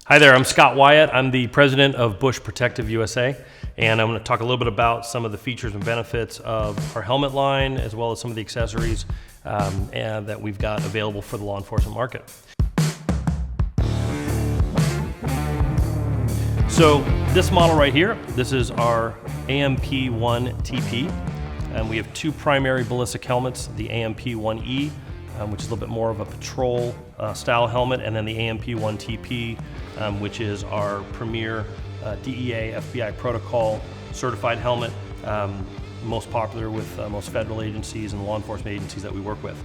Hi there, I'm Scott Wyatt. I'm the president of Busch PROtective USA, and I'm going to talk a little bit about some of the features and benefits of our helmet line, as well as some of the accessories and that we've got available for the law enforcement market. So this model right here, this is our AMP-1 TP, and we have two primary ballistic helmets, the AMP-1E, which is a little bit more of a patrol style helmet, and then the AMP-1 TP, which is our premier DEA-FBI protocol certified helmet, most popular with most federal agencies and law enforcement agencies that we work with.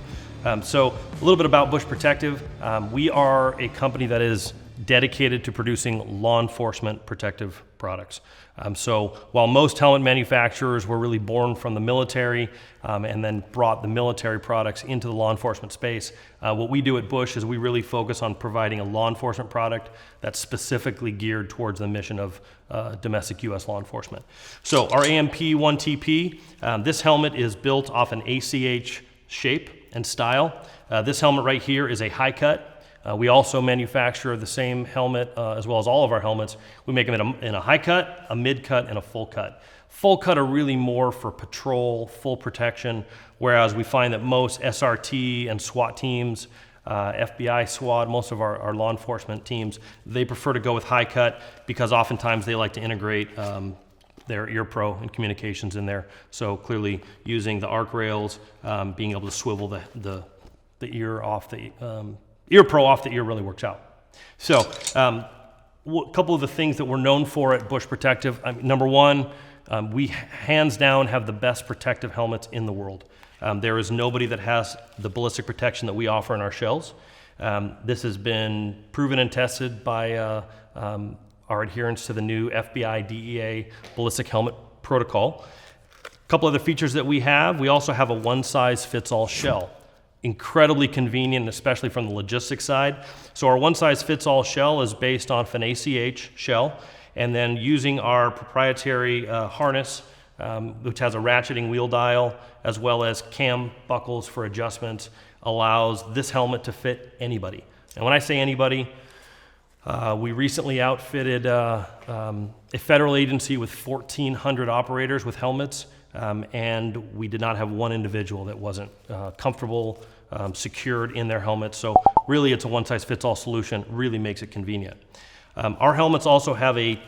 So a little bit about Busch PROtective. We are a company that is dedicated to producing law enforcement protective products. So while most helmet manufacturers were really born from the military and then brought the military products into the law enforcement space, what we do at Busch is we really focus on providing a law enforcement product that's specifically geared towards the mission of domestic U.S. law enforcement. So our AMP-1 TP, this helmet is built off an ACH shape and style. This helmet right here is a high cut. We also manufacture the same helmet as well as all of our helmets. We make them in a high cut, a mid cut, and a full cut. Full cut are really more for patrol, full protection, whereas we find that most SRT and SWAT teams, FBI, SWAT, most of our law enforcement teams, they prefer to go with high cut because oftentimes they like to integrate their ear pro and communications in there. So clearly using the arc rails, being able to swivel the ear off the ear pro off the ear really works out. So a couple of the things that we're known for at Busch PROtective, number one, we hands down have the best protective helmets in the world. There is nobody that has the ballistic protection that we offer in our shells. This has been proven and tested by our adherence to the new FBI DEA ballistic helmet protocol. A couple other features that we also have a one-size-fits-all shell. Incredibly convenient, especially from the logistics side. So our one-size-fits-all shell is based off an ACH shell, and then using our proprietary harness, which has a ratcheting wheel dial, as well as cam buckles for adjustments, allows this helmet to fit anybody. And when I say anybody, we recently outfitted a federal agency with 1,400 operators with helmets, and we did not have one individual that wasn't comfortable, secured in their helmet. So really it's a one-size-fits-all solution, really makes it convenient. Our helmets also have a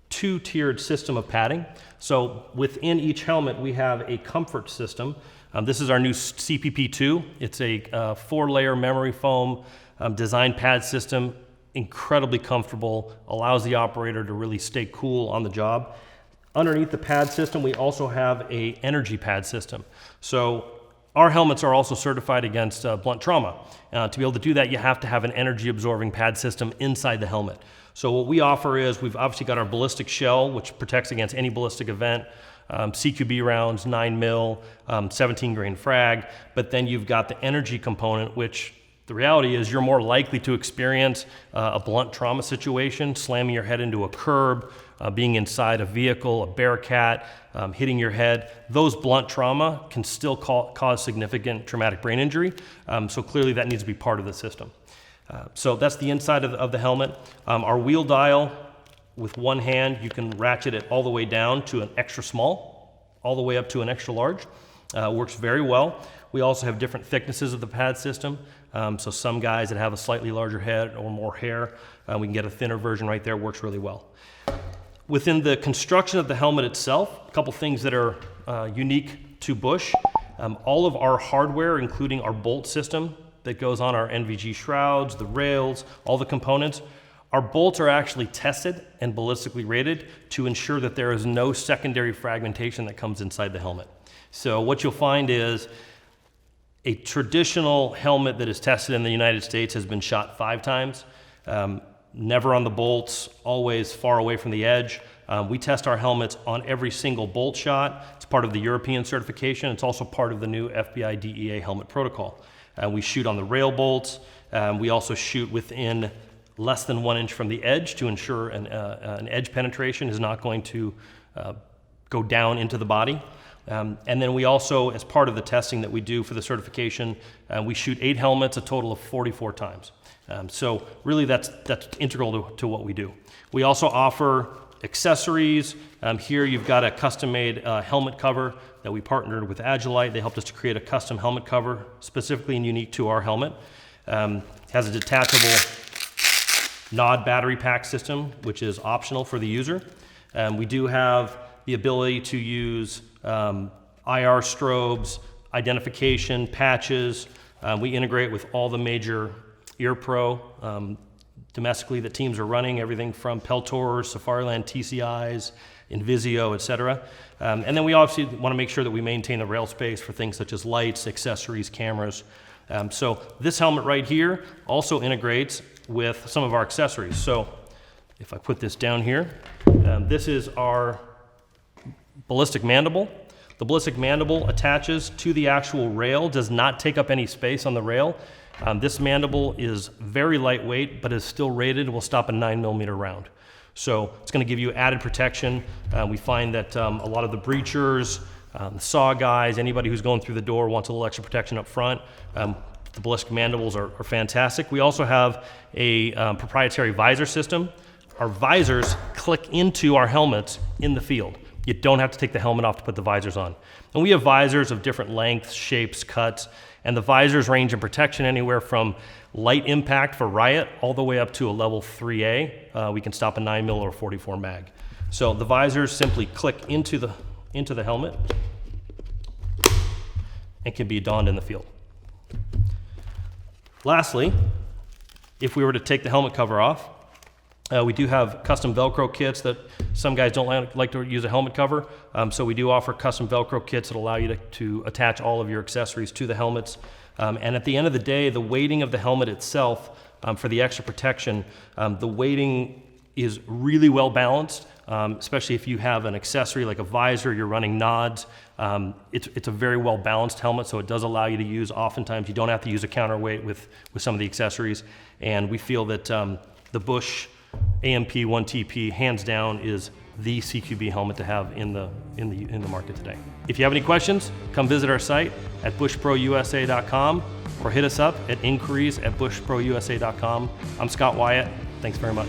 two-tiered system of padding. So within each helmet we have a comfort system. This is our new CPP2. It's a 4-layer memory foam design pad system, incredibly comfortable, allows the operator to really stay cool on the job. Underneath the pad system, we also have an energy pad system. So our helmets are also certified against blunt trauma. To be able to do that, you have to have an energy absorbing pad system inside the helmet. So what we offer is we've obviously got our ballistic shell, which protects against any ballistic event, CQB rounds, 9mm, 17 grain frag, but then you've got the energy component, which the reality is you're more likely to experience a blunt trauma situation, slamming your head into a curb, being inside a vehicle, a Bearcat, hitting your head. Those blunt trauma can still cause significant traumatic brain injury, so clearly that needs to be part of the system. So that's the inside of the helmet. Our wheel dial, with one hand, you can ratchet it all the way down to an extra small, all the way up to an extra large. Works very well. We also have different thicknesses of the pad system. So some guys that have a slightly larger head or more hair, we can get a thinner version right there, works really well. Within the construction of the helmet itself, a couple things that are unique to Busch. All of our hardware, including our bolt system that goes on our NVG shrouds, the rails, all the components, our bolts are actually tested and ballistically rated to ensure that there is no secondary fragmentation that comes inside the helmet. So what you'll find is a traditional helmet that is tested in the United States has been shot 5 times. Never on the bolts, always far away from the edge. We test our helmets on every single bolt shot. It's part of the European certification. It's also part of the new FBI DEA helmet protocol. We shoot on the rail bolts. We also shoot within less than 1 inch from the edge to ensure an edge penetration is not going to go down into the body. And then we also, as part of the testing that we do for the certification, we shoot 8 helmets a total of 44 times. So really that's integral to what we do. We also offer accessories. Here you've got a custom-made helmet cover that we partnered with Agilite. They helped us to create a custom helmet cover specifically and unique to our helmet. It has a detachable NOD battery pack system, which is optional for the user. We do have the ability to use IR strobes, identification, patches. We integrate with all the major ear pro domestically that teams are running, everything from Peltors, Safariland, TCIs, Invisio, et cetera. And then we obviously want to make sure that we maintain the rail space for things such as lights, accessories, cameras. So this helmet right here also integrates with some of our accessories. So if I put this down here, this is our ballistic mandible. The ballistic mandible attaches to the actual rail, does not take up any space on the rail. This mandible is very lightweight, but is still rated, will stop a 9mm round. So it's going to give you added protection. We find that a lot of the breachers, the saw guys, anybody who's going through the door wants a little extra protection up front. The ballistic mandibles are fantastic. We also have a proprietary visor system. Our visors click into our helmets in the field. You don't have to take the helmet off to put the visors on. And we have visors of different lengths, shapes, cuts, and the visors range in protection anywhere from light impact for riot all the way up to a level 3A. We can stop a 9mm or 44 mag. So the visors simply click into the helmet and can be donned in the field. Lastly, if we were to take the helmet cover off, we do have custom Velcro kits that some guys don't like to use a helmet cover. So we do offer custom Velcro kits that allow you to attach all of your accessories to the helmets. And at the end of the day, the weighting of the helmet itself, for the extra protection, the weighting is really well balanced, especially if you have an accessory like a visor, you're running nods. It's a very well balanced helmet, so it does allow you to use, oftentimes you don't have to use a counterweight with some of the accessories. And we feel that the Busch AMP-1 TP, hands down, is the CQB helmet to have in the market today. If you have any questions, come visit our site at bushprousa.com or hit us up at inquiries@bushprousa.com. I'm Scott WYATT. Thanks very much.